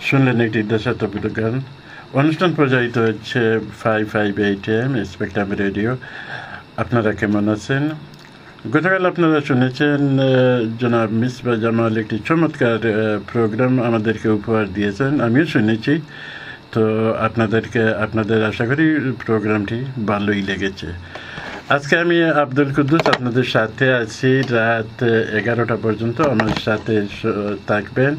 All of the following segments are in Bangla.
শুনলেন একটি দেশাত্মবোধক গান। অনুষ্ঠান প্রচারিত হচ্ছে 558 AM স্পেকট্রাম রেডিও। আপনারা কেমন আছেন? গতকাল আপনারা শুনেছেন জনাব মিসবাহ জামাল একটি চমৎকার প্রোগ্রাম আমাদেরকে উপহার দিয়েছেন, আমিও শুনেছি। তো আপনাদের আশা করি প্রোগ্রামটি ভালোই লেগেছে। আজকে আমি আব্দুল কুদ্দুস আপনাদের সাথে আছি রাত 11টা পর্যন্ত আমার সাথে থাকবেন।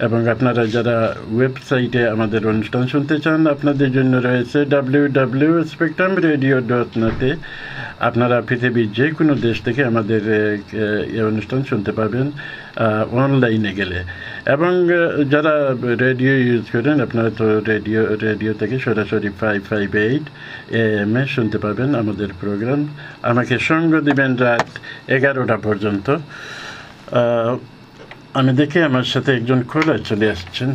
এবং আপনারা যারা ওয়েবসাইটে আমাদের অনুষ্ঠান শুনতে চান, আপনাদের জন্য রয়েছে www.spectrumradio.net। আপনারা পৃথিবীর যে কোনো দেশ থেকে আমাদের এই অনুষ্ঠান শুনতে পাবেন অনলাইনে গেলে। এবং যারা রেডিও ইউজ করেন, আপনারা তো রেডিও থেকে সরাসরি 558 AM শুনতে পাবেন আমাদের প্রোগ্রাম। আমাকে সঙ্গ দিবেন রাত 11টা পর্যন্ত। আমি দেখি আমার সাথে একজন কলার চলে আসছেন।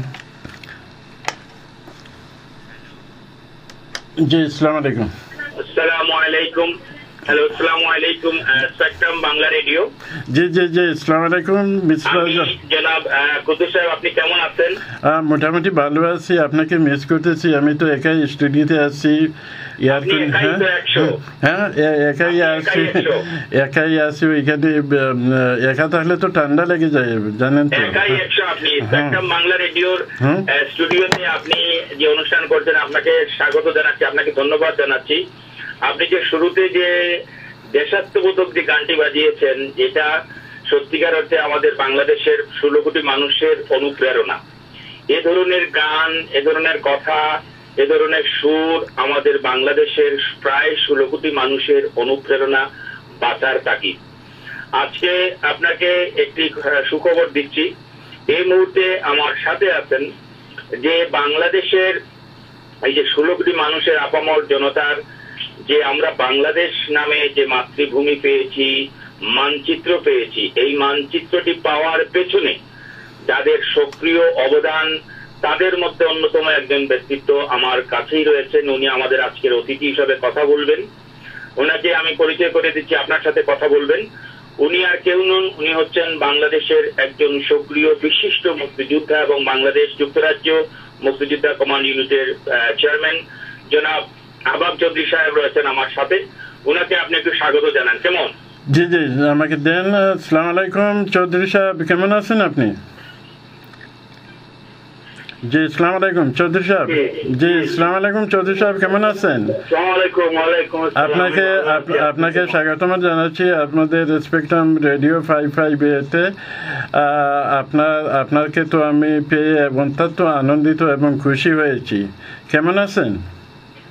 জি, আসসালামু আলাইকুম। আসসালামু আলাইকুম। হ্যালো, আসসালামু আলাইকুম। Spectrum Bangla radio. জি জি জি, আসসালামু আলাইকুম মিসবাহ জনাব কুদ্দুস সাহেব, আপনি কেমন আছেন? মোটামুটি ভালো আছি। আপনাকে মিস করতেছি। আমি তো একাই স্টুডিওতে আছি। হ্যাঁ, একাই আছি ওইখানে। একা থাকলে তো ঠান্ডা লেগে যায়, জানেন তো। স্পেকট্রাম বাংলা রেডিওর স্টুডিওতে আপনি যে অনুষ্ঠান করছেন, আপনাকে স্বাগত জানাচ্ছি, আপনাকে ধন্যবাদ জানাচ্ছি। আপনি যে শুরুতে যে দেশাত্মবোধক যে গানটি বাজিয়েছেন, যেটা সত্যিকার অর্থে আমাদের বাংলাদেশের 16 কোটি মানুষের অনুপ্রেরণা। এ ধরনের গান, এ ধরনের কথা, এ ধরনের সুর আমাদের বাংলাদেশের প্রায় 16 কোটি মানুষের অনুপ্রেরণা, বাঁচার তাগিদ। আজকে আপনাকে একটি সুখবর দিচ্ছি। এই মুহূর্তে আমার সাথে আছেন যে বাংলাদেশের এই যে 16 কোটি মানুষের আপামর জনতার যে আমরা বাংলাদেশ নামে যে মাতৃভূমি পেয়েছি, মানচিত্র পেয়েছি, এই মানচিত্রটি পাওয়ার পেছনে যাদের সক্রিয় অবদান, তাদের মধ্যে অন্যতম একজন ব্যক্তিত্ব আমার কাছেই রয়েছেন। উনি আমাদের আজকের অতিথি হিসাবে কথা বলবেন। ওনাকে আমি পরিচয় করে দিচ্ছি, আপনার সাথে কথা বলবেন। উনি আর কেউ নন, উনি হচ্ছেন বাংলাদেশের একজন সক্রিয় বিশিষ্ট মুক্তিযোদ্ধা এবং বাংলাদেশ যুক্তরাজ্য মুক্তিযোদ্ধা কমান্ড ইউনিটের চেয়ারম্যান জনাব আহবাব চৌধুরী সাহেব রয়েছেন আমার সাথে। ওনাকে আপনি একটু স্বাগত জানান। কেমন? জি জি, আমাকে দেন। আসসালামু আলাইকুম চৌধুরী সাহেব, কেমন আছেন আপনি? জি, আসসালামু আলাইকুম চৌধুরী সাহেব। জি, আসসালামু আলাইকুম চৌধুরী সাহেব, কেমন আছেন? আপনাকে স্বাগতম জানাচ্ছি আপনাদের স্পেকট্রাম রেডিও 558-তে। আপনাকে তো আমি পেয়ে অত্যন্ত আনন্দিত এবং খুশি হয়েছি। কেমন আছেন?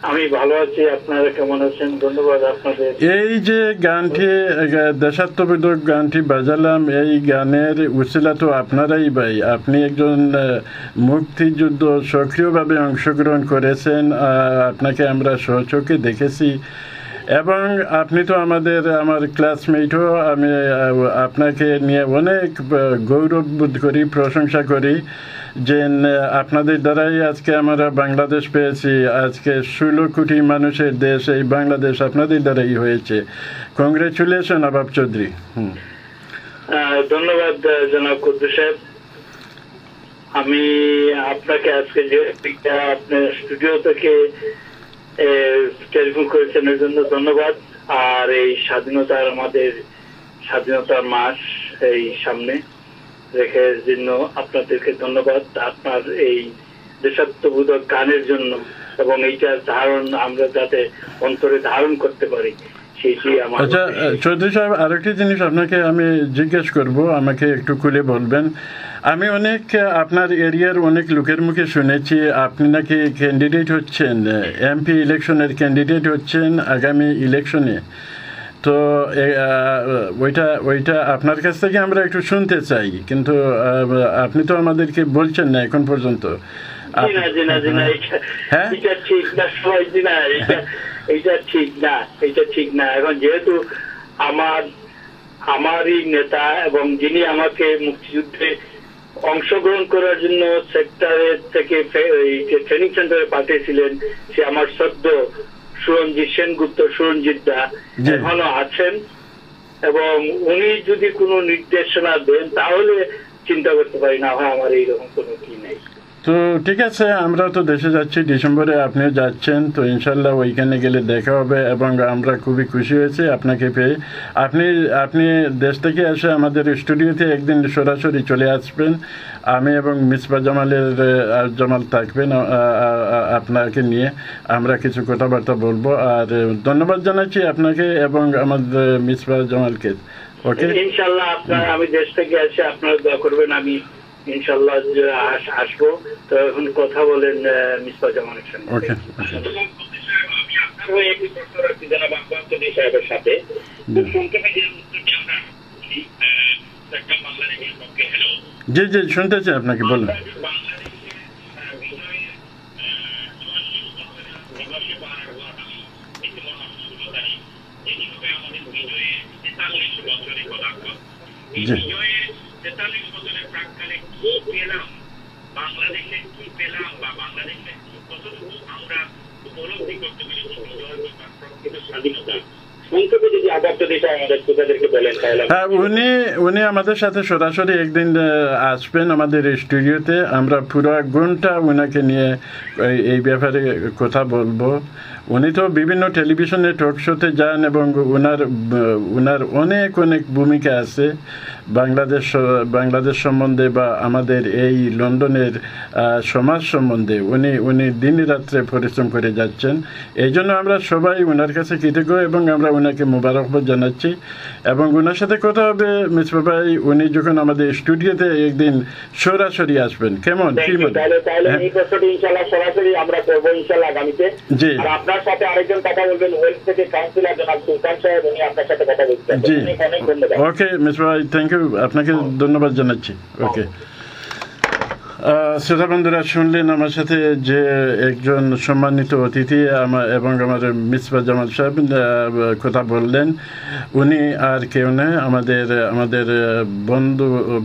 আমি ভালো আছি, আপনারা কেমন আছেন? ধন্যবাদ আপনাদের। এই যে গানটি দেশাত্মবোধক গানটি বাজালাম, এই গানের উছিলা তো আপনারাই ভাই। আপনি একজন মুক্তিযুদ্ধ সক্রিয়ভাবে অংশগ্রহণ করেছেন, আপনাকে আমরা সচক্ষে দেখেছি এবং আপনি তো আমার ক্লাসমেটও। আমি আপনাকে নিয়ে অনেক গৌরব বোধ করি, প্রশংসা করি যে আপনাদের দ্বারাই আজকে আমরা বাংলাদেশ পেয়েছি। আজকে 16 কোটি মানুষের দেশ এই বাংলাদেশ আপনাদের দ্বারাই হয়েছে। কংগ্রেচুলেশন আবাব চৌধুরী। ধন্যবাদ জনাব কুদ্দুস সাহেব। আমি আপনাকে আজকে যে আপনার স্টুডিও থেকে টেলিফোন করেছেন এর জন্য ধন্যবাদ। আর এই স্বাধীনতার মাস এই সামনে রেখে জন্য আপনাদেরকে ধন্যবাদ। আপনার এই দেশাত্মবোধক গানের জন্য এবং এইটার ধারণ আমরা যাতে অন্তরে ধারণ করতে পারি সেইটি আমার। আচ্ছা চৌধুরী সাহেব, আরেকটি জিনিস আপনাকে আমি জিজ্ঞেস করব, আমাকে একটু খুলে বলবেন। আমি অনেক আপনার এরিয়ার অনেক লোকের মুখে শুনেছি আপনি নাকি ক্যান্ডিডেট হচ্ছেন, এমপি ইলেকশনের ক্যান্ডিডেট হচ্ছেন আগামী ইলেকশনে। তো ওইটা আপনার কাছ থেকে আমরা একটু শুনতে চাই, কিন্তু আপনি তো আমাদেরকে বলছেন না এখন পর্যন্ত। এইটা ঠিক না। এখন যেহেতু আমারই নেতা এবং যিনি আমাকে মুক্তিযুদ্ধে অংশগ্রহণ করার জন্য সেক্টরের থেকে ট্রেনিং সেন্টারে পাঠিয়েছিলেন, সে আমার সদ্য সুরঞ্জিত সেনগুপ্ত, সুরঞ্জিত দা এখনো আছেন এবং উনি যদি কোনো নির্দেশনা দেন তাহলে চিন্তা করতে পারি, না হয় আমার এইরকম কোনো কি নেই। তো ঠিক আছে, আমরা তো দেশে যাচ্ছি ডিসেম্বরে, আপনিও যাচ্ছেন, তো ইনশাল্লাহ ওইখানে গেলে দেখা হবে এবং আমরা খুবই খুশি হয়েছি আপনাকে পেয়ে। আপনি দেশ থেকে এসে আমাদের স্টুডিওতে একদিন সরাসরি চলে আসবেন। আমি এবং মিসবাহ জামাল থাকবেন আপনাকে নিয়ে, আমরা কিছু কথাবার্তা বলবো। আর ধন্যবাদ জানাচ্ছি আপনাকে এবং আমাদের মিসবাহ জামালকে। ওকে, ইনশাল্লাহ আমি দেশ থেকে এসে আপনারা দোয়া করবেন, আমি ইনশাল্লাহ আসবো। তো এখন কথা বলেন মিসবাহ জামালের সঙ্গে। ওকে, সাহেবের সাথে জি জি শুনতেছি আপনাকে, বলুন। জি, বাংলাদেশে কি পেলাম বা বাংলাদেশে কতটুকু আমরা উপলব্ধি করতে পেরেছি প্রকৃত স্বাধীনতা, সংক্ষেপে যদি আমাদেরকে বলেন তাহলে। হ্যাঁ, উনি আমাদের সাথে সরাসরি একদিন আসবেন আমাদের স্টুডিওতে। আমরা পুরো ঘন্টা ওনাকে নিয়ে এই ব্যাপারে কথা বলবো। উনি তো বিভিন্ন টেলিভিশনে টক শোতে যান এবং ওনার অনেক ভূমিকা আছে বাংলাদেশ সম্বন্ধে বা আমাদের এই লন্ডনের সমাজ সম্বন্ধে। উনি দিন রাত্রে পরিশ্রম করে যাচ্ছেন। এই জন্য আমরা সবাই ওনার কাছে কৃতজ্ঞ এবং আমরা ওনাকে মোবারকবাদ জানাচ্ছি এবং ওনার সাথে কথা হবে মিসবাহ ভাই উনি যখন আমাদের স্টুডিওতে একদিন সরাসরি আসবেন। কেমন কি মনে? সরাসরি আমরা করবো ইনশাল্লাহ আগামীতে। জি, আপনার সাথে আরেকজন কথা বলবেন, ওয়েলস থেকে কাউন্সিলর জনাব সুলতান সাহেব, উনি আপনার সাথে কথা বলছেন। জি, ওকে মিসবাহ ভাই, থ্যাংক ইউ, আপনাকে ধন্যবাদ জানাচ্ছি। ওকে, শ্রোতা বন্ধুরা, শুনলেন আমার সাথে যে একজন সম্মানিত অতিথি এবং আমাদের মিসবাহ জামাল সাহেব কথা বললেন। উনি আর কেউ নয়, আমাদের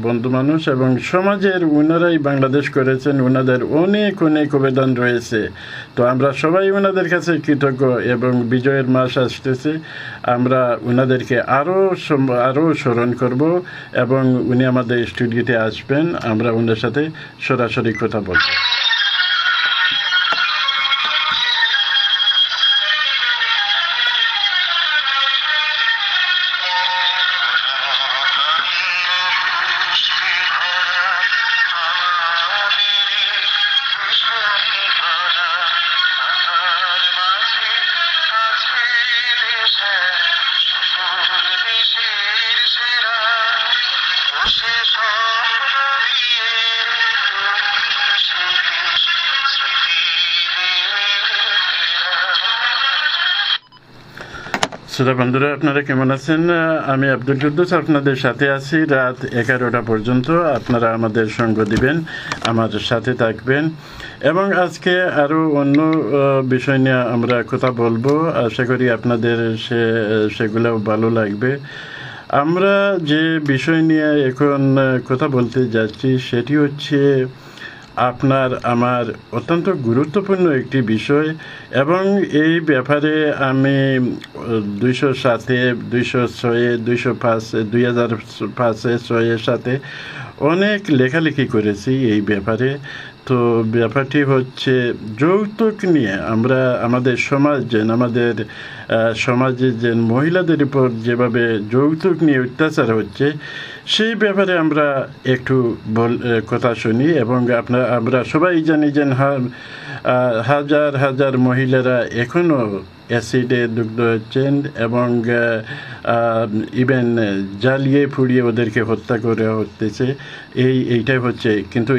বন্ধু মানুষ এবং সমাজের ওনারাই বাংলাদেশ করেছেন। ওনাদের অনেক অবদান রয়েছে। তো আমরা সবাই ওনাদের কাছে কৃতজ্ঞ এবং বিজয়ের মাস আসতেছে, আমরা ওনাদেরকে আরও স্মরণ করব এবং উনি আমাদের স্টুডিওতে আসবেন, আমরা ওনার সাথে সরাসরি কথা বলবো। She শ্রোতা বন্ধুরা, আপনারা কেমন আছেন? আমি আব্দুল কুদ্দুস আপনাদের সাথে আছি রাত 11টা পর্যন্ত। আপনারা আমাদের সঙ্গ দিবেন, আমাদের সাথে থাকবেন, এবং আজকে আরও অন্য বিষয় নিয়ে আমরা কথা বলবো। আশা করি আপনাদের সেগুলোও ভালো লাগবে। আমরা যে বিষয় নিয়ে এখন কথা বলতে যাচ্ছি সেটি হচ্ছে আপনার আমার অত্যন্ত গুরুত্বপূর্ণ একটি বিষয়, এবং এই ব্যাপারে আমি 207, 206, 205, 2005-6-এর সাথে অনেক লেখালেখি করেছি এই ব্যাপারে। তো ব্যাপারটি হচ্ছে যৌতুক নিয়ে আমরা আমাদের সমাজে যে মহিলাদের উপর যেভাবে যৌতুক নিয়ে অত্যাচার হচ্ছে সেই ব্যাপারে আমরা একটু কথা শুনি। এবং আমরা সবাই জানি যে হাজার হাজার মহিলারা এখনও অ্যাসিডে দগ্ধ হচ্ছেন, এবং ইভেন জ্বালিয়ে পুড়িয়ে ওদেরকে হত্যা করে হতেছে। এইটাই হচ্ছে। কিন্তু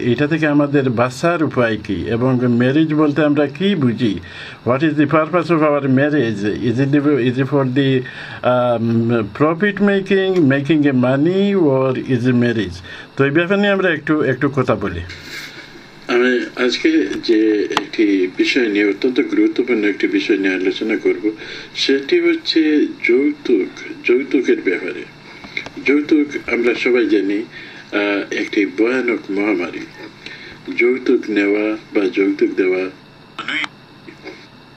এইটা থেকে আমাদের বাঁচার উপায় কী, এবং ম্যারেজ বলতে আমরা কী বুঝি? What is the purpose of our marriage? Is it for the profit making A money, or is a marriage? তো এই ব্যাপারে নিয়ে আমরা একটু কথা বলি। আমি আজকে যে একটি বিষয় নিয়ে অত্যন্ত গুরুত্বপূর্ণ একটি বিষয় নিয়ে আলোচনা করব, সেটি হচ্ছে যৌতুকের ব্যাপারে। যৌতুক আমরা সবাই জানি একটি ভয়ানক মহামারী। যৌতুক নেওয়া বা যৌতুক দেওয়া,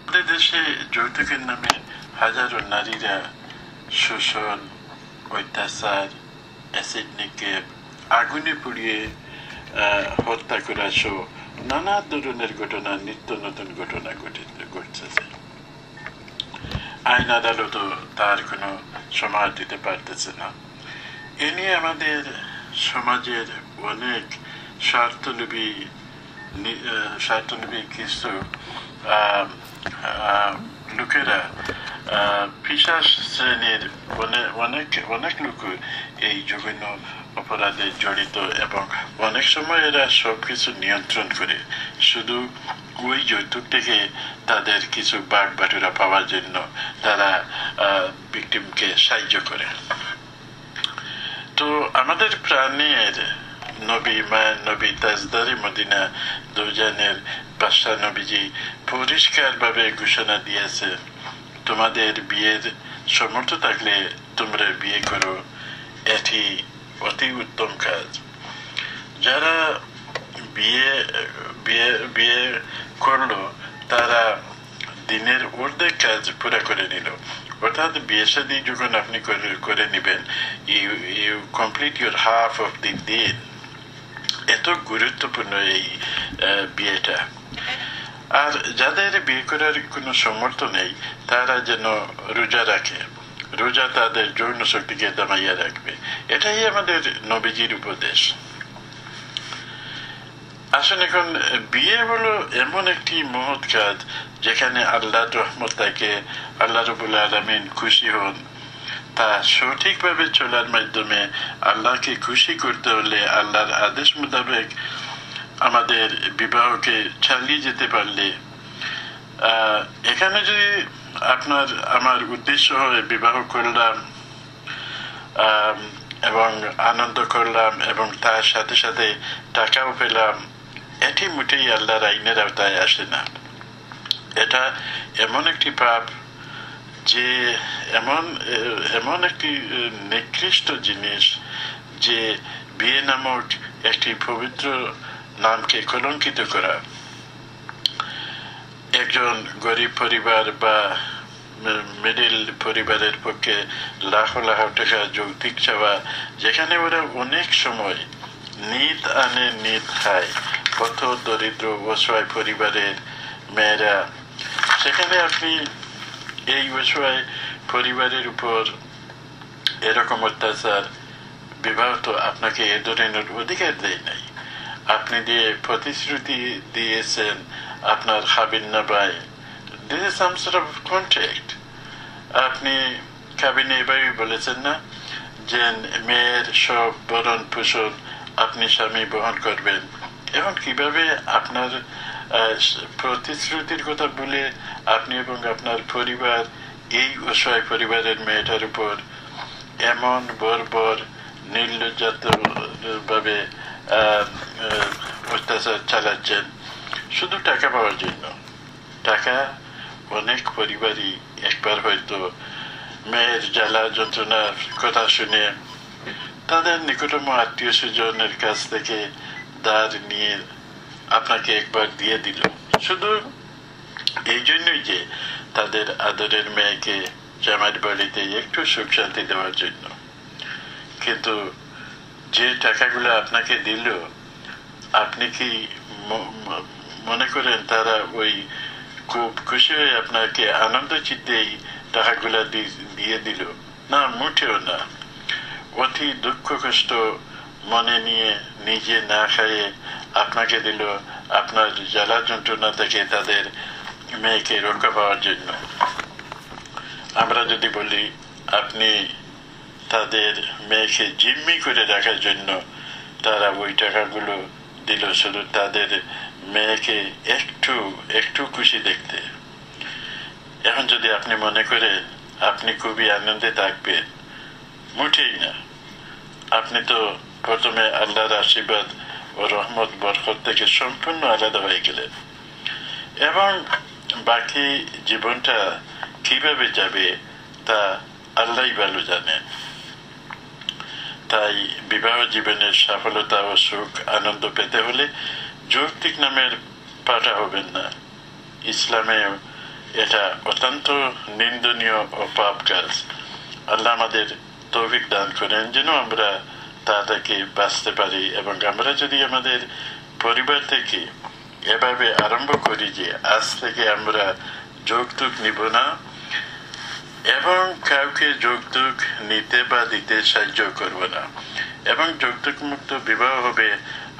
আমাদের দেশে যৌতুকের নামে হাজারো নারীরা শোষণ, অত্যাচার, অ্যাসিড নিক্ষেপ, আগুনে পুড়িয়ে হত্যা করা সহ নানা ধরনের ঘটনা, নিত্য নতুন ঘটনা ঘটছে। আইন আদালতও তার কোনো সমাধান দিতে পারতেছে না। এ নিয়ে আমাদের সমাজের অনেক স্বার্থলোভী কিছু লোকেরা, পিশাচ শ্রেণীর অনেক লোক এই জঘন্য অপরাধে জড়িত, এবং অনেক সময় এরা সব কিছু নিয়ন্ত্রণ করে শুধু ওই যৌতুক থেকে তাদের কিছু বাটুরা পাওয়ার জন্য তারা ভিকটিমকে সাহায্য করে। তো আমাদের প্রাণের নবী, মায়ের নবী, তাজদারে মদিনা দুজানের বাদশাহ নবীজি পরিষ্কারভাবে ঘোষণা দিয়েছে, তোমাদের বিয়ের সমর্থ থাকলে তোমরা বিয়ে করো, এটি অতি উত্তম কাজ। যারা বিয়ে করলো তারা দিনের অর্ধেক কাজ পুরা করে নিল। অর্থাৎ বিয়ে শাদী যখন আপনি করে নেবেন, you complete your half of the দিন। এত গুরুত্বপূর্ণ এই বিয়েটা। আর যাদের বিয়ে করার কোনো সামর্থ্য নেই তারা যেন রোজা রাখে, রোজা তাদের যৌন শক্তিকে দমাইয়া রাখবে। এটাই আমাদের নবীজির উপদেশ। আসুন, এখন বিয়ে হলো এমন একটি মহৎ কাজ যেখানে আল্লাহর রহমত থাকে, আল্লাহ রাব্বুল আলামিন খুশি হন। তা সঠিকভাবে চলার মাধ্যমে আল্লাহকে খুশি করতে হলে আল্লাহর আদেশ মোতাবেক আমাদের বিবাহকে চালিয়ে যেতে পারলে, এখানে যদি আমার উদ্দেশ্য হয় বিবাহ করলাম এবং আনন্দ করলাম এবং তার সাথে সাথে টাকাও পেলাম, এটি মোটেই আল্লাহর আইনের আওতায় আসে না। এটা এমন একটি পাপ যে এমন একটি নিকৃষ্ট জিনিস যে বিয়ে নামক একটি পবিত্র নামকে কলঙ্কিত করা। একজন গরিব পরিবার বা মিডিল পরিবারের পক্ষে লাখ লাখ টাকা যৌতুক চাওয়া, যেখানে ওরা অনেক সময় নিত আনে নিত খায়, কত দরিদ্র অসহায় পরিবারের মেয়েরা, সেখানে আপনি এই অসহায় পরিবারের উপর এরকম অত্যাচার, বিবাহ তো আপনাকে এ ধরনের অধিকার দেয় নাই। আপনি দিয়ে প্রতিশ্রুতি দিয়েছেন আপনার খাবেন না ভাই, this is some sort of contract. আপনি কাবিনে এভাবে বলেছেন না যে মেয়ের সব ভরণ পোষণ আপনি স্বামী বহন করবেন। এখন কিভাবে আপনার প্রতিশ্রুতির কথা বলে আপনি এবং আপনার পরিবার এই অসহায় পরিবারের মেয়েটার উপর এমন বর্বর নির্লজ্জাভাবে অত্যাচার চালাচ্ছেন শুধু টাকা পাওয়ার জন্য। টাকা অনেক পরিবারই একবার হয়তো মেয়ের জ্বালা যন্ত্রণার কথা শুনে তাদের নিকটতম আত্মীয় স্বজনের কাছ থেকে ধার নিয়ে আপনাকে একবার দিয়ে দিল, শুধু এই জন্যই যে তাদের আদরের মেয়েকে জামাইয়ের বাড়িতে একটু সুখ শান্তি দেওয়ার জন্য। কিন্তু যে টাকাগুলো আপনাকে দিল, আপনি কি মনে করেন তারা ওই খুব খুশি হয়ে আপনাকে আনন্দ চিত্তেই টাকাগুলা দিয়ে দিল? না, মোটেও না। অতি দুঃখ কষ্ট মনে নিয়ে নিজে না খাইয়ে আপনাকে দিল আপনার জ্বালা যন্ত্রণা থেকে তাদের মেয়েকে রক্ষা পাওয়ার জন্য। আমরা যদি বলি আপনি তাদের মেয়েকে জিম্মি করে রাখার জন্য তারা ওই টাকাগুলো দিল শুধু তাদের মেয়েকে একটু একটু খুশি দেখতে। এখন যদি আপনি মনে করেন আপনি খুবই আনন্দে থাকবেন, মোটেই না। আপনি তো প্রথমে আল্লাহর আশীর্বাদ ও রহমত বরকত থেকে সম্পূর্ণ আলাদা হয়ে গেলেন, এবং বাকি জীবনটা কিভাবে যাবে তা আল্লাহই ভালো জানেন। তাই বিবাহ জীবনের সফলতা ও সুখ আনন্দ পেতে হলে যৌক্তিক নামের পাঠা হবেন না। ইসলামে এটা অত্যন্ত নিন্দনীয় ও পাপ কাজ। আল্লাহ আমাদের তৌফিক দান করেন যেন আমরা তা থেকে বাঁচতে পারি, এবং আমরা যদি আমাদের পরিবার থেকে এভাবে আরম্ভ করি যে আজ থেকে আমরা যৌতুক নিব না এবং কাউকে যৌতুক নিতে বা দিতে সাহায্য করব না, এবং যৌতুক মুক্ত বিবাহ হবে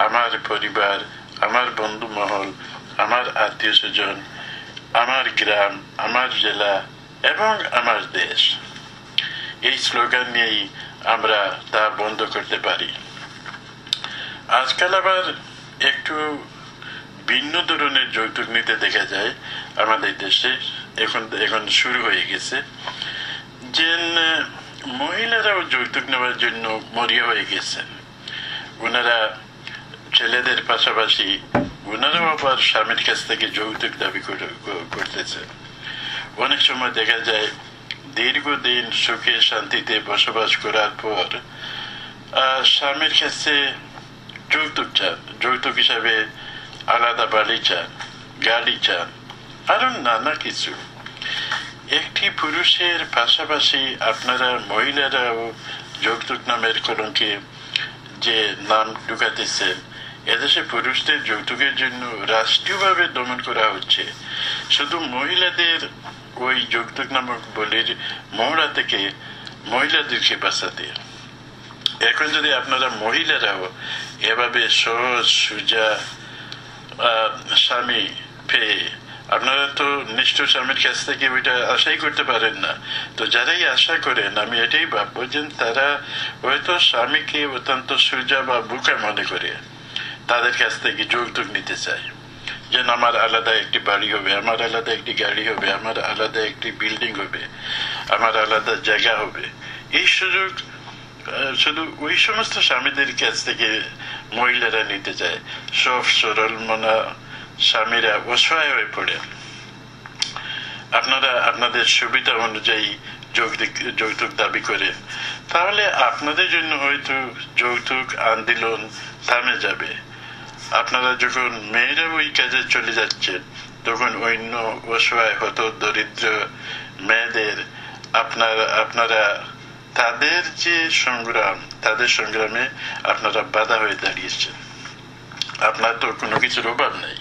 আমার পরিবার, আমার বন্ধু মহল, আমার আত্মীয় স্বজন, আমার গ্রাম, আমার জেলা এবং আমার দেশ। এই স্লোগান নিয়েই আমরা তা বন্ধ করতে পারি। আজকাল আবার একটু ভিন্ন ধরনের যৌতুক নিতে দেখা যায় আমাদের দেশে। এখন শুরু হয়ে গেছে যে মহিলারাও যৌতুক নেওয়ার জন্য মরিয়া হয়ে গেছেন। ওনারা ছেলেদের পাশাপাশি ওনারাও আবার স্বামীর কাছ থেকে যৌতুক দাবি করতেছে। অনেক সময় দেখা যায় দীর্ঘদিন সুখে শান্তিতে বসবাস করার পর স্বামীর কাছে যৌতুক চান, যৌতুক হিসাবে আলাদা বাড়ি চান, গাড়ি চান, আরো নানা কিছু। একটি পুরুষের পাশাপাশি আপনারা মহিলারাও যৌতুক নামের কলঙ্কে যে নাম ঢুকাতেছেন, এদেশে পুরুষদের যৌতুকের জন্য রাষ্ট্রীয়ভাবে দমন করা হচ্ছে শুধু মহিলাদের ওই যৌতুক নামক বলির মহড়া থেকে মহিলাদেরকে বাঁচাতে। এখন যদি আপনারা মহিলারাও এভাবে সহজ সোজা স্বামী পেয়ে, আপনারা তো নিষ্ঠুর স্বামীর কাছ থেকে ওইটা আশাই করতে পারেন না, তো যারাই আশা করেন আমি এটাই ভাববো যে তারা হয়তো স্বামীকে অত্যন্ত সোজা বা বোকা মনে করে তাদের কাছ থেকে যৌতুক নিতে চায়, যেন আমার আলাদা একটি বাড়ি হবে, আমার আলাদা একটি গাড়ি হবে, আমার আলাদা একটি বিল্ডিং হবে, আমার আলাদা জায়গা হবে। এই সুযোগ শুধু ওই সমস্ত স্বামীদের কাছ থেকে মহিলারা নিতে চায়। সব সরল মনা স্বামীরা অসহায় হয়ে পড়ে। আপনারা আপনাদের সুবিধা অনুযায়ী যৌতুক দাবি করেন, তাহলে আপনাদের জন্য হয়তো যৌতুক আন্দোলন থামে যাবে। আপনারা যখন মেয়েরা ওই কাজে চলে যাচ্ছেন, তখন অন্য অসহায় হত দরিদ্র মেয়েদের আপনারা তাদের যে সংগ্রাম, তাদের সংগ্রামে আপনারা বাধা হয়ে দাঁড়িয়েছেন। আপনার তো কোনো কিছুর অভাব নেই।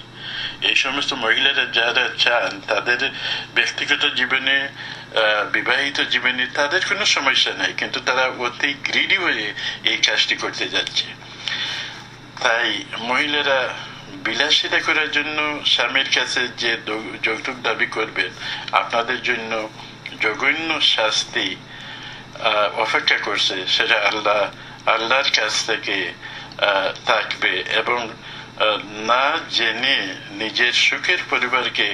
এই সমস্ত মহিলারা যারা চান তাদের ব্যক্তিগত জীবনে, বিবাহিত জীবনে তাদের কোনো সমস্যা নাই, কিন্তু তারা অতি গ্রিডি হয়ে এই কাজটি করতে যাচ্ছে। তাই মহিলারা বিলাসিতা করার জন্য স্বামীর কাছে যে যৌতুক দাবি করবেন, আপনাদের জন্য জঘন্য শাস্তি অপেক্ষা করছে, সেটা আল্লাহর কাছ থেকে থাকবে, এবং না জেনে নিজের সুখের পরিবারকে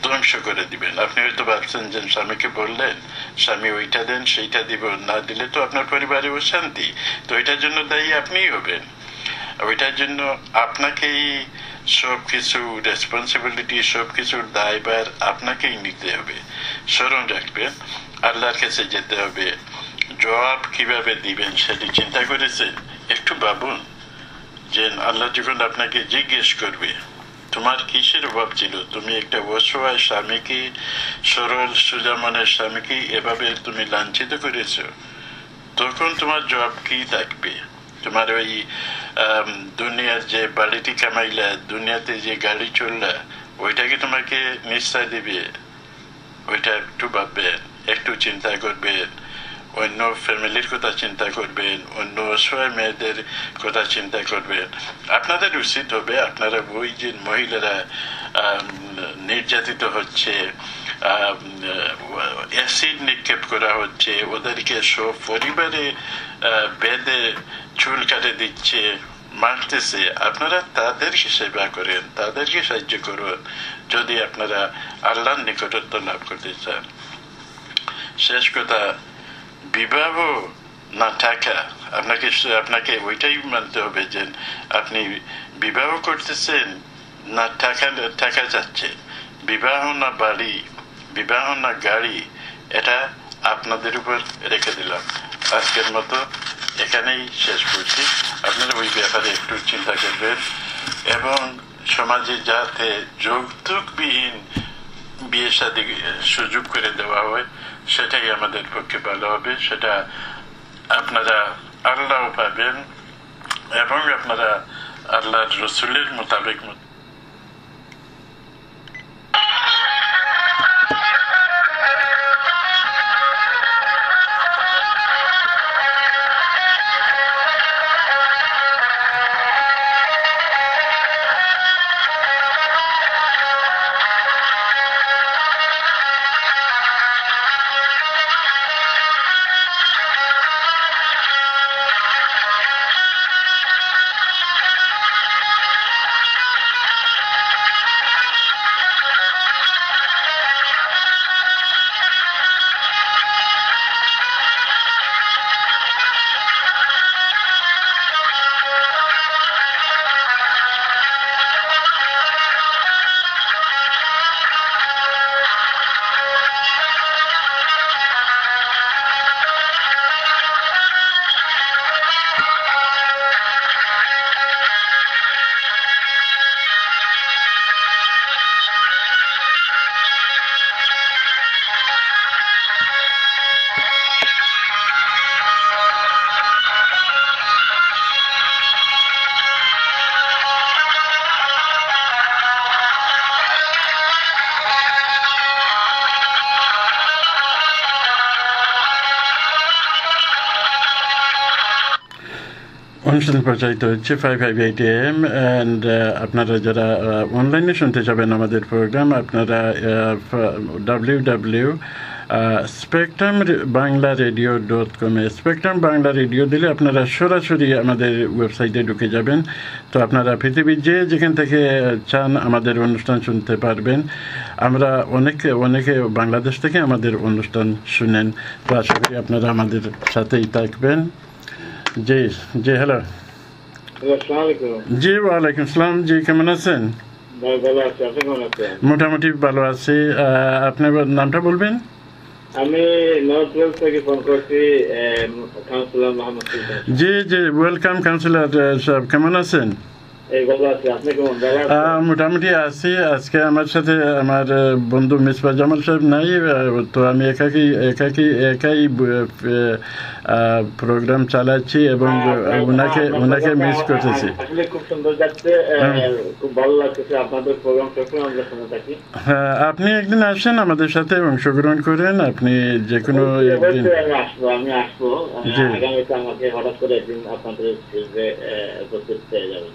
ধ্বংস করে দিবেন। আপনি হয়তো ভাবছেন যে স্বামীকে বললেন স্বামী ওইটা দেন সেইটা দিব, না দিলে তো আপনার পরিবারে অশান্তি, তো ওইটার জন্য দায়ী আপনিই হবেন। ওইটার জন্য আপনাকেই সবকিছু রেসপন্সিবিলিটি, সবকিছুর দায়ভার আপনাকেই নিতে হবে। স্মরণ রাখবেন, আল্লাহর কাছে যেতে হবে। জবাব কিভাবে দিবেন সেটি চিন্তা করেছেন? একটু ভাবুন যে আল্লাহ যখন আপনাকে জিজ্ঞেস করবে তোমার কিসের অভাব ছিল, তুমি একটা অসহায় স্বামীকে, সরল সোজা মনের স্বামীকে এভাবে তুমি লাঞ্ছিত করেছ, তখন তোমার জবাব কি থাকবে? তোমার ওই দুনিয়ার যে বাড়িটি কামাইলা, দুনিয়াতে যে গাড়ি চললা, ওইটাকে তোমাকে নিশ্চয় দিবে? ওইটা একটু ভাববেন, একটু চিন্তা করবেন। অন্য ফ্যামিলির কথা চিন্তা করবেন, অন্য অসহায় মেয়েদের কথা চিন্তা করবেন। আপনাদের উচিত হবে, আপনারা ওই যে মহিলারা নির্যাতিত হচ্ছে, অ্যাসিড নিক্ষেপ করা হচ্ছে, ওদেরকে সব পরিবারে বেঁধে চুল কাটে দিচ্ছে, মারতেছে, আপনারা তাদেরকে সেবা করেন, তাদেরকে সাহায্য করুন যদি আপনারা আল্লাহর নিকটত্ব লাভ করতে চান। শেষ কথা, বিবাহ না টাকা, আপনাকে ওইটাই মানতে হবে যে আপনি বিবাহ করতেছেন না টাকা যাচ্ছে। বিবাহ না বাড়ি, বিবাহ না গাড়ি, এটা আপনাদের উপর রেখে দিলাম। আজকের মতো এখানেই শেষ করছি। আপনারা ওই ব্যাপারে একটু চিন্তা করবেন এবং সমাজে যাতে যৌতুকবিহীন বিয়ে শাদী সুযোগ করে দেওয়া হয়, সেটাই আমাদের পক্ষে ভালো হবে। সেটা আপনারা আল্লাহ পাবেন এবং আপনারা আল্লাহর রসুলের মোতাবেক অনুষ্ঠান প্রচারিত হচ্ছে 558 AM অ্যান্ড আপনারা যারা অনলাইনে শুনতে যাবেন আমাদের প্রোগ্রাম, আপনারা www.spectrumbanglaradio.com স্পেকট্রাম বাংলা রেডিও দিলে আপনারা সরাসরি আমাদের ওয়েবসাইটে ঢুকে যাবেন। তো আপনারা পৃথিবীর যেখান থেকে চান আমাদের অনুষ্ঠান শুনতে পারবেন। আমরা অনেকে বাংলাদেশ থেকে আমাদের অনুষ্ঠান শুনেন, তো আশা করি আপনারা আমাদের সাথেই থাকবেন। জি জি, হ্যালো। জি, ওয়ালাইকুম আসসালাম। জি, কেমন আছেন? মোটামুটি ভালো আছি। আপনার নামটা বলবেন? আমি নর্থ ওয়েলস থেকে ফোন করছি, কাউন্সিলর মোহাম্মদ সুলতান। জি জি, ওয়েলকাম কাউন্সিলর সাহেব, কেমন আছেন? মোটামুটি আছি। আজকে আমার সাথে আমার বন্ধু মিসবাহ জামাল সাহেব নাই, তো আমি একাই প্রোগ্রাম চালাচ্ছি এবং ওনাকে মিস করতেছি। খুব সুন্দর যাচ্ছে, খুব ভালো লাগছে আপনাদের প্রোগ্রাম। হ্যাঁ, আপনি একদিন আসেন আমাদের সাথে অংশগ্রহণ করেন। আপনি যে কোনো একদিন আমি আসবো। আমাকে হঠাৎ করে একদিন আপনাদের উপস্থিত পেয়ে যাবেন।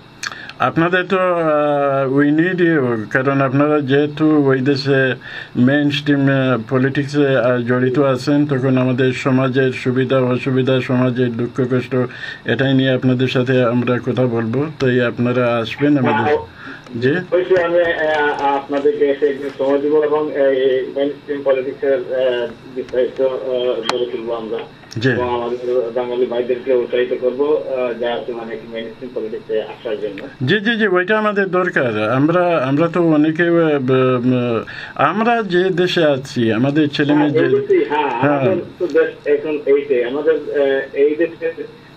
আপনাদের তো উই নিড ইউ, কারণ আপনারা যেহেতু ওই দেশে মেইন স্ট্রিম পলিটিক্সে জড়িত আছেন, তখন আমাদের সমাজের সুবিধা অসুবিধা, সমাজের দুঃখ কষ্ট, এটাই নিয়ে আপনাদের সাথে আমরা কথা বলবো। তাই আপনারা আসবেন আমাদের। জি অবশ্যই আমি আপনাদেরকে এসে একদিন সময় দিব এবং মেইনস্ট্রিম পলিটিক্সের বিস্তারিত গড়ে তুলবো আমরা এবং আমাদের বাঙালি ভাইদেরকে উৎসাহিত করবো যাতে মানে মেইনস্ট্রিম পলিটিক্সে আসার জন্য। জি জি জি ওইটা আমাদের দরকার। আমরা তো অনেকে আমরা যে দেশে আছি আমাদের ছেলে মেয়ে এখন এইটাই আমাদের এই দেশে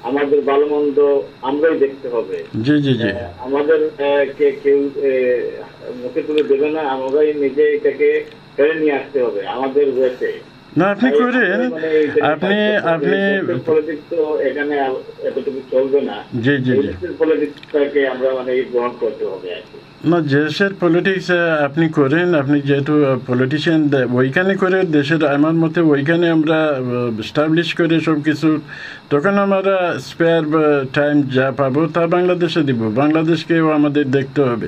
আমাদের ভালো মন্দ আমরাই দেখতে হবে। জি জি জি আমাদের কেউ মুখে তুলে দেবে না, আমরাই নিজে এটাকে ফেরে নিয়ে আসতে হবে আমাদের ওয়েতে। না আপনি করেন, আপনি পলিটিক্স তো এখানে এতটুকু চলবে না। জি জি জি পলিটিক্সটাকে আমরা মানে গ্রহণ করতে হবে আর কি। না দেশের পলিটিক্স আপনি করেন, আপনি যেহেতু পলিটিশিয়ান ওইখানে করে দেশের আমার মতে ওইখানে আমরা এস্টাবলিশ করে সব কিছু, তখন আমরা স্পেয়ার টাইম যা পাবো তা বাংলাদেশে দিব, বাংলাদেশকেও আমাদের দেখতে হবে।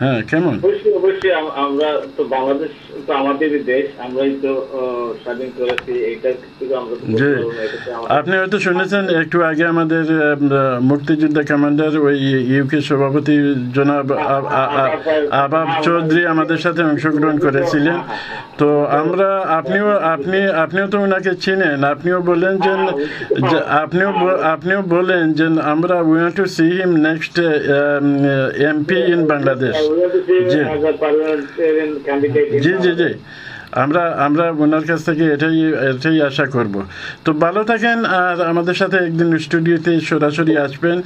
হ্যাঁ কেমন? অবশ্যই আমরা তো বাংলাদেশ তো আমাদেরই দেশ, আমরাই তো স্বাধীন করেছি, এইটা আপনি হয়তো শুনেছেন একটু আগে আমাদের মুক্তিযোদ্ধা কমান্ডার ওই ইউকে সভাপতি জনাব আবাব চৌধুরী আমাদের সাথে অংশগ্রহণ করেছিলেন। তো আমরা আপনিও তো ওনাকে চিনেন, আপনিও বলেন যে আপনিও বলেন যে আমরা we want to see him next MP in Bangladesh. জি জি জি আমরা ওনার কাছ থেকে এটাই আশা করব। তো ভালো থাকেন, আর আমাদের সাথে একদিন স্টুডিওতে সরাসরি আসবেন।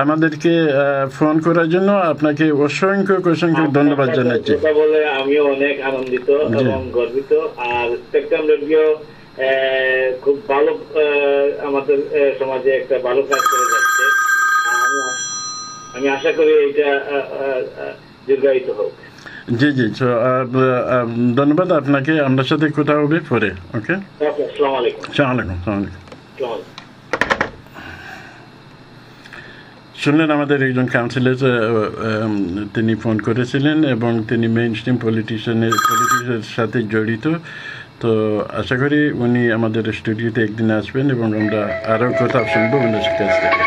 আমাদেরকে ফোন করার জন্য আপনাকে অসংখ্য ধন্যবাদ জানাচ্ছি। বলে আমিও অনেক আনন্দিত এবং গর্বিত। আর স্পেকট্রাম রেডিও খুব ভালো আমাদের সমাজে একটা ভালো কাজ করে যাচ্ছে। আমি আশা করি এটা দীর্ঘায়িত হোক। জি জি ধন্যবাদ আপনাকে। আপনার সাথে কথা হবে পরে। ওকে, আসসালামু আলাইকুম। শুনলেন আমাদের একজন কাউন্সিলর, তিনি ফোন করেছিলেন এবং তিনি মেইনস্ট্রিম পলিটিক্সের সাথে জড়িত। তো আশা করি উনি আমাদের স্টুডিওতে একদিন আসবেন এবং আমরা আরও কথা শুনবো ওনার কাছ থেকে।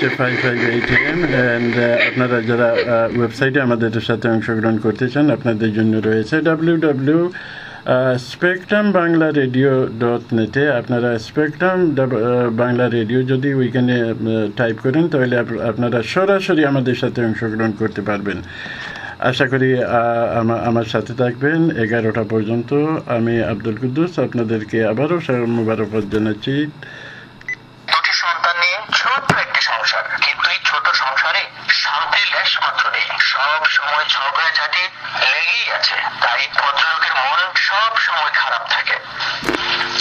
হচ্ছে 558 AM অ্যান্ড আপনারা যারা ওয়েবসাইটে আমাদের সাথে অংশগ্রহণ করতে চান আপনাদের জন্য রয়েছে www.spectrumbanglaredio.net আপনারা স্পেকট্রাম বাংলা রেডিও যদি ওইখানে টাইপ করেন তাহলে আপনারা সরাসরি আমাদের সাথে অংশগ্রহণ করতে পারবেন। আশা করি আমার সাথে থাকবেন 11টা পর্যন্ত। আমি আব্দুল কুদ্দুস আপনাদেরকে আবারও মোবারকবাদ জানাচ্ছি। দুটি সন্তান নিয়ে ছোট্ট একটি সংসার, কিন্তু এই ছোট সংসারে শান্তির লেশ মাত্র নেই। সব সময় ঝগড়াঝাটি লেগেই আছে, তাই ভদ্রলোকের মন সব সময় খারাপ থাকে।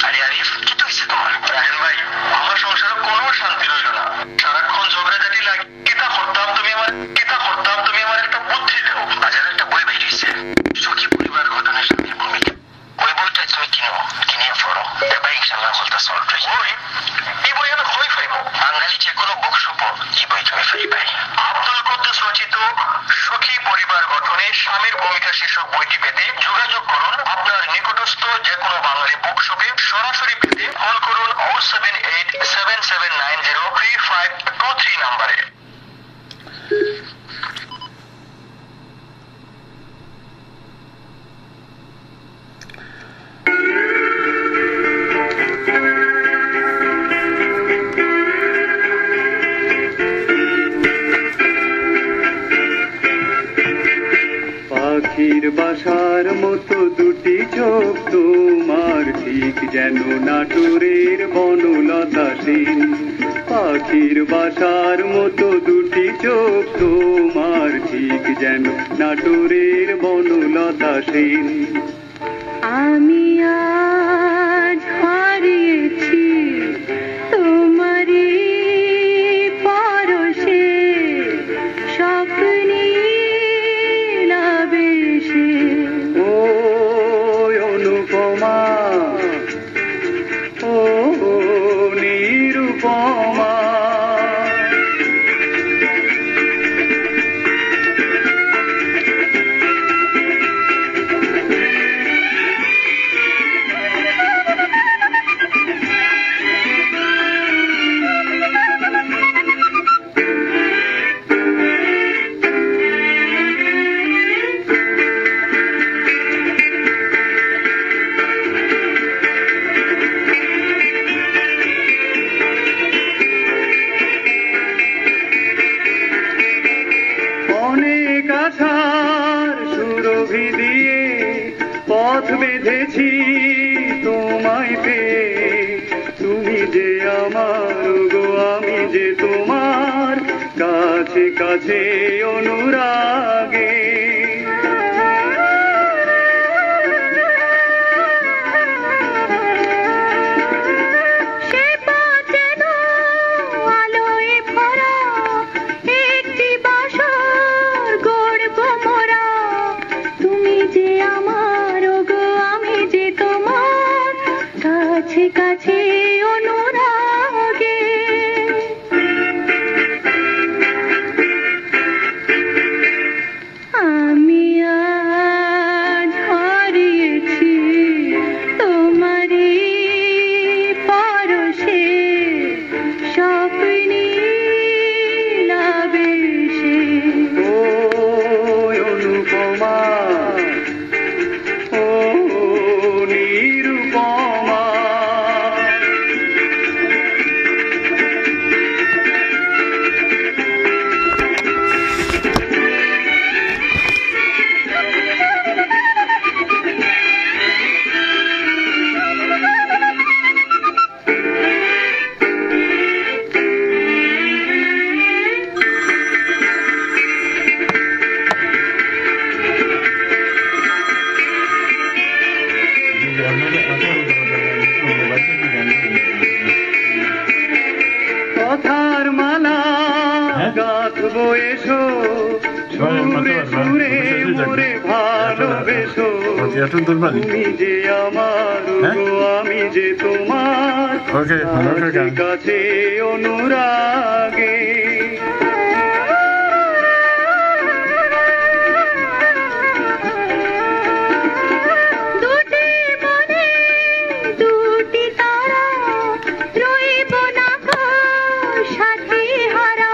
আরে আরিফ, কি তো হয়েছে তোমার? রায়হান ভাই, আমার সংসারে কোনো শান্তি রইল না, সারাক্ষণ ঝগড়াঝাটি লাগে। কিতা করতাম তুমি আমার একটা বুদ্ধি দাও। বাজারে একটা বই বেরিয়েছে, সুখী পরিবার গঠনের স্বামীর ভূমিকা। ওই বইটা তুমি কিনিয়ে পড়ো, এবার ইনশাল্লাহ বলতে সলভ হয়ে যাবে। এই বই আমি কই পাইব? বাঙালি যে কোনো বুক শপ এই বই তুমি ফ্রি পাই। আব্দুল কুদ্দুস রচিত সুখী পরিবার গঠনে স্বামীর ভূমিকা শীর্ষক বইটি পেতে যোগাযোগ করুন আপনার নিকটস্থ যে কোনো বাঙালি বুক শপে। সরাসরি পেতে ফোন করুন 07877903523 নম্বরে। পাখির বাসার মতো দুটি চোখ তোমার, ঠিক যেন নাটোরের বনলতা সেন। পাখির বাসার মতো দুটি চোখ তোমার, ঠিক যেন নাটোরের বনলতা সেন। আমি আজ হারিয়েছি তোমারি পরশে, স্বপ্নে লাবেশে। ও অনুপমা, ও নিরুপমা, অনেক আশার সুরভি দিয়ে পথ বেঁধেছি তোমায় পেয়ে। তুমি যে আমার গো, আমি যে তোমার, কাছে কাছে অনুরাগে। সে পথের আলোয় ভরা একটি বাসর গড়ব মোরা। তুমি যে আমার গো, আমি যে তোমার, কাছে কাছে অনুরাগে। আমি আজ হারিয়েছি তোমারি পরশে, স্বপ্নে লাবেশে। ও অনুপমা, ও নিরুপমা, কথার মালা গাঁথবো এসো, সুরে সুরে মোরে ভালোবেসো। তুমি যে আমার গো, আমি যে তোমার, কাছে কাছে অনুরাগে। দুটি মনে দুটি তারা, রইব না সাথী হারা।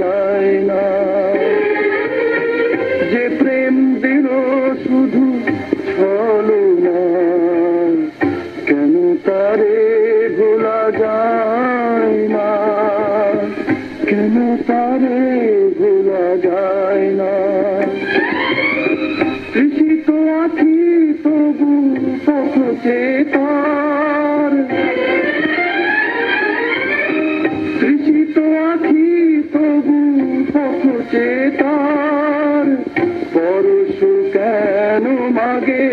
যায় না যে প্রেম দিল শুধু ছলনা কেন তারে ভোলা যায় না কেন তারে ভোলা যায় না তৃষিত আখি তবু পথে তার তৃষিত আখি তবু পথে তার পরশ কেন মাগে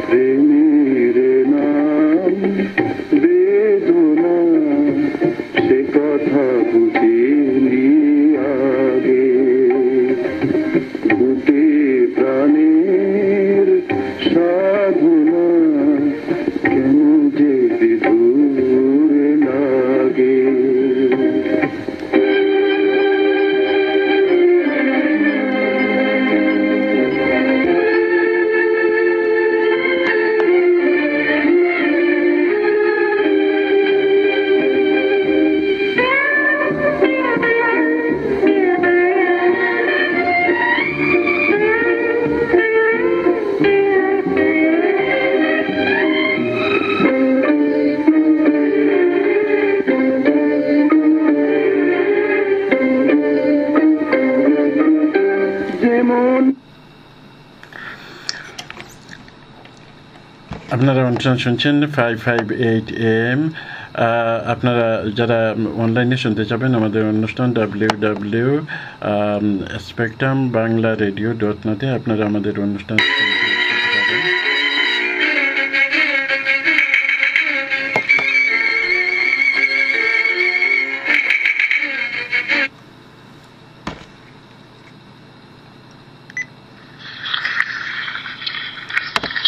প্রেমের নাম বেদনা সে কথা বুঝিনি আগে বুকে প্রাণের সাধনা কেন যে বিধুর লাগে যেমন আপনারা অনুষ্ঠান শুনছেন 558 AM আপনারা যারা অনলাইনে শুনতে চাবেন আমাদের অনুষ্ঠান www.spectrumbanglaredio.net আপনারা আমাদের অনুষ্ঠান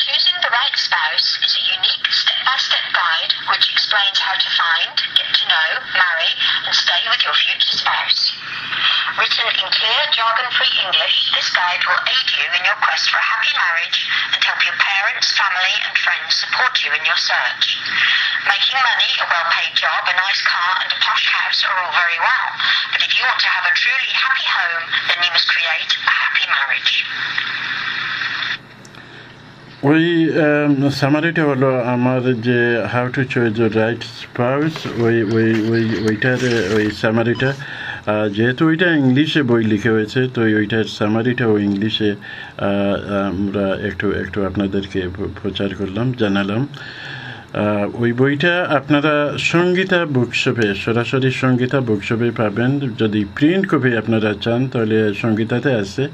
Choosing the right spouse is a unique step-by-step guide which explains how to find, get to know, marry, and stay with your future spouse. Written in clear, jargon-free English, this guide will aid you in your quest for a happy marriage and help your parents, family, and friends support you in your search. Making money, a well-paid job, a nice car, and a plush house are all very well, but if you want to have a truly happy home, then you must create a happy marriage. ওই সামারিটা হলো আমার যে how to choice the right spouse ওইটার ওই সামারিটা যেহেতু ওইটা ইংলিশে বই লিখে হয়েছে তো ওইটার সামারিটাও ইংলিশে আমরা একটু আপনাদেরকে প্রচার করলাম জানালাম ওই বইটা আপনারা সঙ্গীতা বুকশপে সরাসরি সঙ্গীতা বুকশপে পাবেন যদি প্রিন্ট কপি আপনারা চান তাহলে সঙ্গীতাতে আছে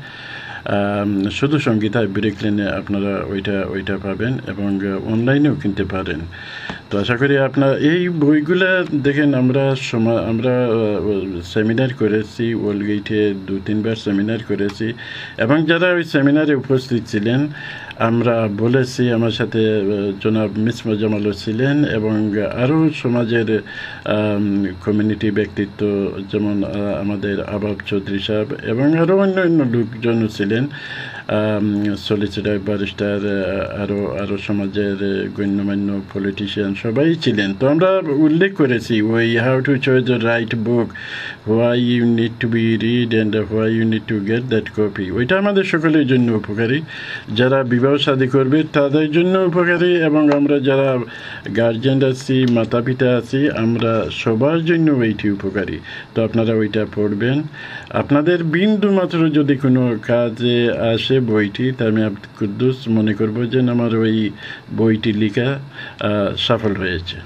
শুধু সঙ্গীতা ব্রেকলেনে আপনারা ওইটা পাবেন এবং অনলাইনেও কিনতে পারেন তো আশা করি আপনার এই বইগুলা দেখেন আমরা সেমিনার করেছি ওয়ালগেটে 2-3বার সেমিনার করেছি এবং যারা ওই সেমিনারে উপস্থিত ছিলেন আমরা বলেছি আমার সাথে জনাব মিসমা জামালও ছিলেন এবং আরও সমাজের কমিউনিটি ব্যক্তিত্ব যেমন আমাদের আবাব চৌধুরী সাহেব এবং আরও অন্য লোকজনও ছিলেন সলিসিটর ব্যারিস্টার আরও সমাজের গণ্যমান্য পলিটিশিয়ান সবাই ছিলেন তো আমরা উল্লেখ করেছি ওই how to choice the right book why you need to be read and why you need to get that copy ওইটা আমাদের সকলের জন্য উপকারী যারা বিবাহ শাদী করবে তাদের জন্য উপকারী এবং আমরা যারা গার্জেন আছি মাতা পিতা আছি আমরা সবার জন্য ওইটি উপকারী তো আপনারা ওইটা পড়বেন আপনাদের বিন্দু মাত্র যদি কোনো কাজে আসে বইটি তা আমি কুদ্দুস মনে করব যে আমার ওই বইটি লেখা সফল হয়েছে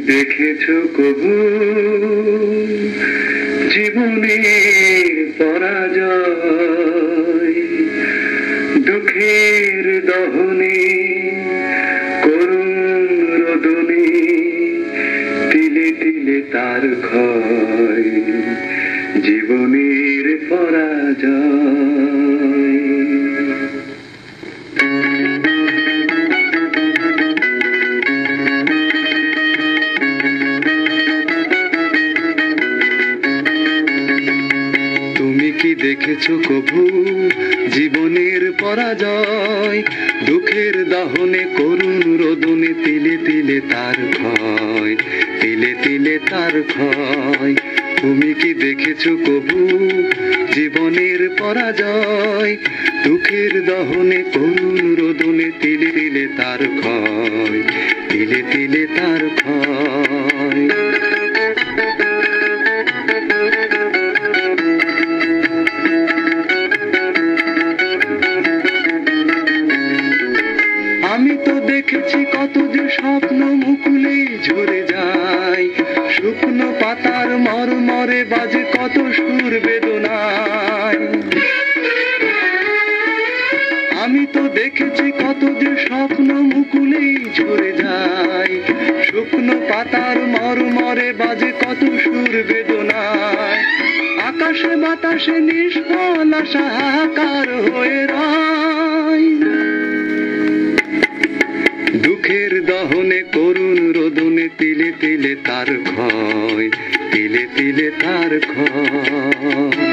দেখেছো কবু জীবনের পরাজয় দুঃখের দহনে করুণ রোদনে তিলে তিলে তার ক্ষয় জীবনের পরাজয় তুমি কি দেখেছো কবু জীবনের পরাজয় দুঃখের দহনে করুণ রোদনে তিলে তিলে তার ক্ষয় তিলে তিলে তার ক্ষয় তুমি কি দেখেছো কবু জীবনের পরাজয় দুঃখের দহনে করুণ রোদনে তিলে তিলে তার ক্ষয় তিলে তিলে তার ক্ষয় আমি তো দেখেছি কত যে স্বপ্ন মুকুলে ঝরে যায় শুকনো পাতার মরমরে বাজে কত সুর বেদনায় আমি তো দেখেছি কত যে স্বপ্ন মুকুলে ঝরে যায় শুকনো পাতার মরমরে বাজে কত সুর বেদনায় আকাশে বাতাসে নিষ্ফল আশা হাহাকার হয়ে রয় দুঃখের দহনে করুণ রোদনে তিলে তিলে তার ক্ষয় তিলে তিলে তার ক্ষয়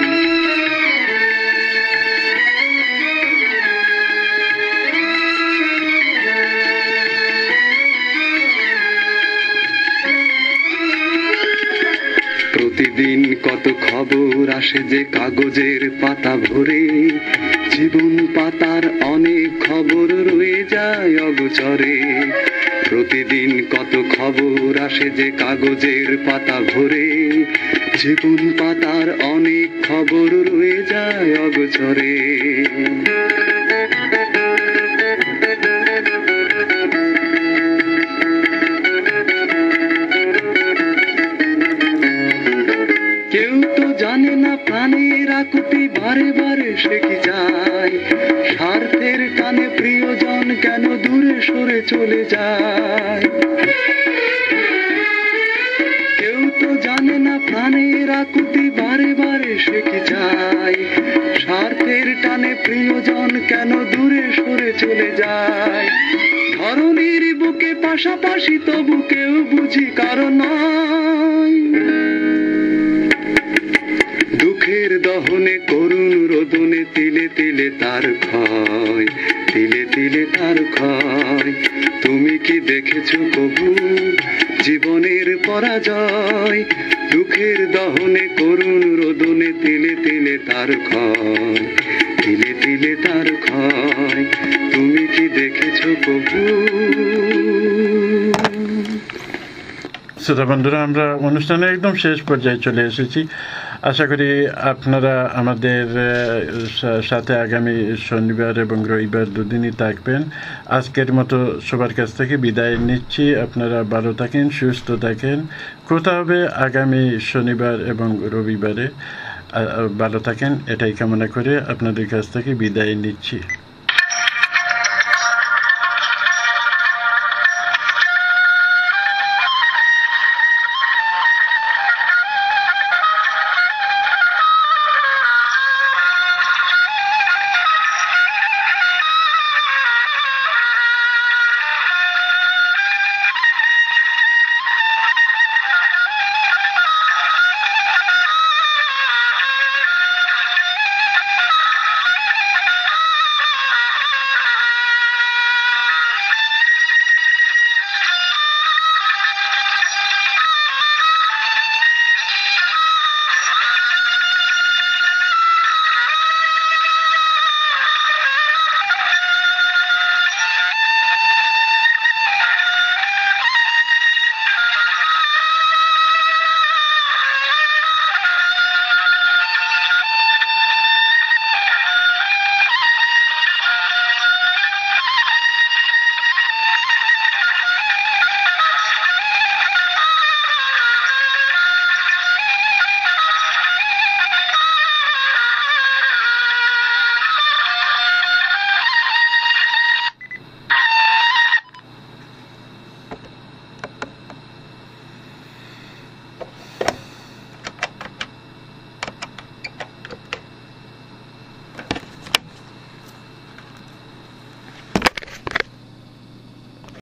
প্রতিদিন কত খবর আসে যে কাগজের পাতা ভরে জীবন পাতার অনেক খবর রয়ে যায় অগোচরে প্রতিদিন কত খবর আসে যে কাগজের পাতা ভরে জীবন পাতার অনেক খবর রয়ে যায় অগোচরে কেউ তো জানে না প্রাণের আকুতি বারে বারে সে কি যায় স্বার্থের টানে প্রিয়জন কেন দূরে সরে চলে যায় কেউ তো জানে না প্রাণের আকুতি বারে বারে সে কি যায় স্বার্থের টানে প্রিয়জন কেন দূরে সরে চলে যায় ধরনীর বুকে পাশাপাশি তবু কেউ বুঝি কারণ নয় দুঃখের দহনে করুণ রোদনে তিলে তিলে তার ক্ষয় তিলে তিলে তার ক্ষয় তুমি কি দেখেছো কবু জীবনের পরাজয় দুঃখের দহনে করুণ রোদনে তিলে তিলে তার ক্ষয় তিলে তিলে তার ক্ষয় তুমি কি দেখেছো কবু শ্রোতা বন্ধুরা আমরা অনুষ্ঠানে একদম শেষ পর্যায়ে চলে এসেছি আশা করি আপনারা আমাদের সাথে আগামী শনিবার এবং রবিবার দুদিনই থাকবেন আজকের মতো সবার কাছ থেকে বিদায় নিচ্ছি আপনারা ভালো থাকেন সুস্থ থাকেন কথা হবে আগামী শনিবার এবং রবিবারে ভালো থাকেন এটাই কামনা করে আপনাদের কাছ থেকে বিদায় নিচ্ছি